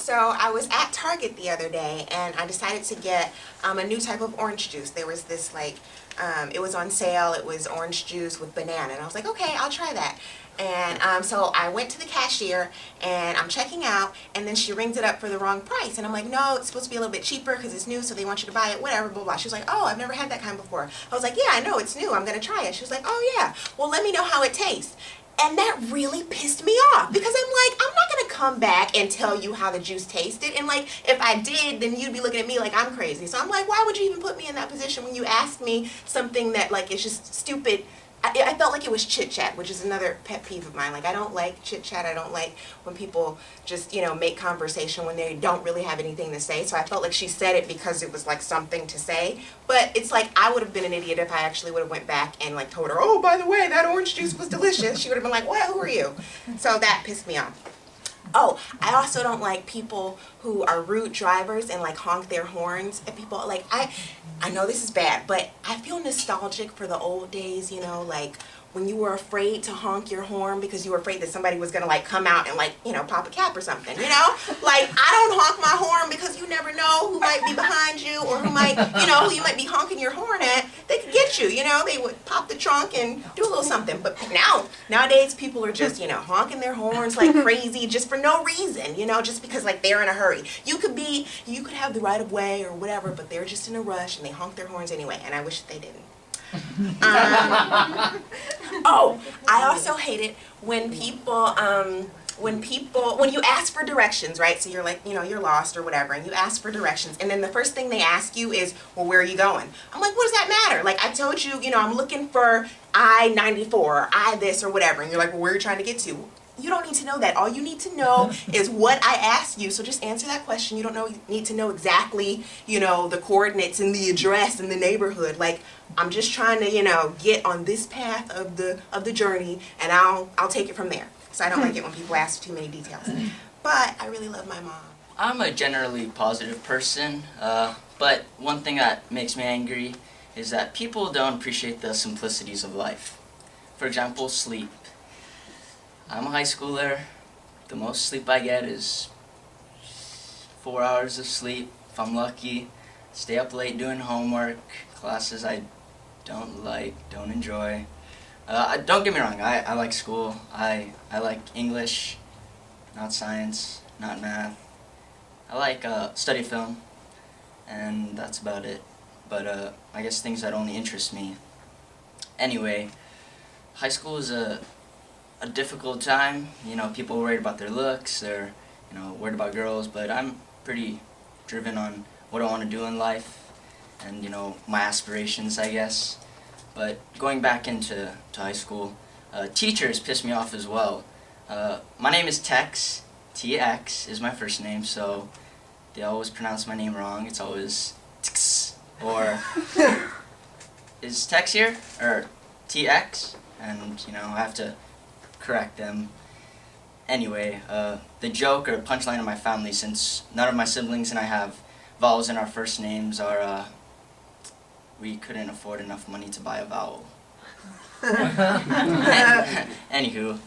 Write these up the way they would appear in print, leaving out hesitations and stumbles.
So I was at Target the other day and I decided to get a new type of orange juice. There was this it was on sale, it was orange juice with banana, and I was like, okay, I'll try that. And so I went to the cashier and I'm checking out, and then she rings it up for the wrong price, and I'm like, no, it's supposed to be a little bit cheaper because it's new, so they want you to buy it, whatever, blah, blah. She was like, oh, I've never had that kind before. I was like, yeah, I know, it's new, I'm gonna try it. She was like, oh yeah, well, let me know how it tastes. And that really pissed me off because I'm like, I'm not gonna come back and tell you how the juice tasted, and like, if I did, then you'd be looking at me like I'm crazy. So I'm like, why would you even put me in that position when you asked me something that like is just stupid? I felt like it was chit-chat, which is another pet peeve of mine. Like, I don't like chit-chat. I don't like when people just, you know, make conversation when they don't really have anything to say. So I felt like she said it because it was like something to say. But it's like, I would have been an idiot if I actually would have went back and like told her, oh, by the way, that orange juice was delicious. She would have been like, what? Who are you? So that pissed me off. Oh, I also don't like people who are rude drivers and like honk their horns at people. Like, I know this is bad, but I feel nostalgic for the old days, you know, like when you were afraid to honk your horn because you were afraid that somebody was going to like come out and like, you know, pop a cap or something, you know? Like, I don't honk my horn because you never know who might be behind you or who might, you know, who you might be honking your horn at. They could get you, you know? They would pop the trunk and do a little something. But nowadays people are just, you know, honking their horns like crazy just for no reason, you know, just because like they're in a hurry. You could have the right of way or whatever, but they're just in a rush and they honk their horns anyway, and I wish they didn't. Oh, I also hate it when people, when you ask for directions, right? So you're like, you know, you're lost or whatever, and you ask for directions, and then the first thing they ask you is, well, where are you going? I'm like, what does that matter? Like, I told you, you know, I'm looking for I-94 or I this or whatever, and you're like, well, where are you trying to get to? You don't need to know that. All you need to know is what I asked you. So just answer that question. You don't need to know exactly, you know, the coordinates and the address and the neighborhood. Like, I'm just trying to, you know, get on this path of the journey, and I'll take it from there. So I don't like it when people ask too many details. But I really love my mom. I'm a generally positive person, but one thing that makes me angry is that people don't appreciate the simplicities of life. For example, sleep. I'm a high schooler. The most sleep I get is 4 hours of sleep, if I'm lucky. Stay up late doing homework, classes I don't like, don't enjoy. Don't get me wrong, I like school. I like English, not science, not math. I like study film, and that's about it. But I guess things that only interest me. Anyway, high school is a difficult time. You know, people are worried about their looks, they're, you know, worried about girls, but I'm pretty driven on what I want to do in life and, you know, my aspirations, I guess. But going back into high school, teachers piss me off as well. My name is Tex. TX is my first name, so they always pronounce my name wrong. It's always Tx, or is Tex here? Or TX? And, you know, I have to correct them. Anyway, the joke or punchline of my family, since none of my siblings and I have vowels in our first names, are we couldn't afford enough money to buy a vowel. Anywho,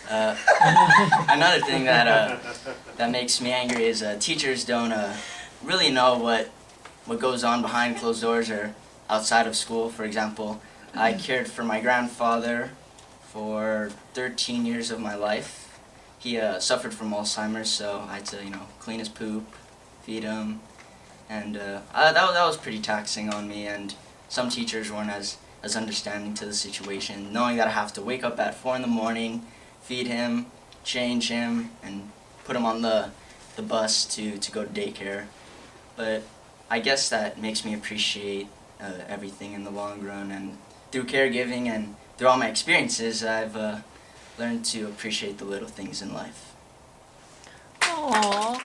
another thing that makes me angry is teachers don't really know what goes on behind closed doors or outside of school. For example, I cared for my grandfather for 13 years of my life. He suffered from Alzheimer's, so I had to, you know, clean his poop, feed him, and that was pretty taxing on me, and some teachers weren't as understanding to the situation, knowing that I have to wake up at 4 in the morning, feed him, change him, and put him on the bus to go to daycare. But I guess that makes me appreciate everything in the long run, and through caregiving and through all my experiences, I've learned to appreciate the little things in life. Aww.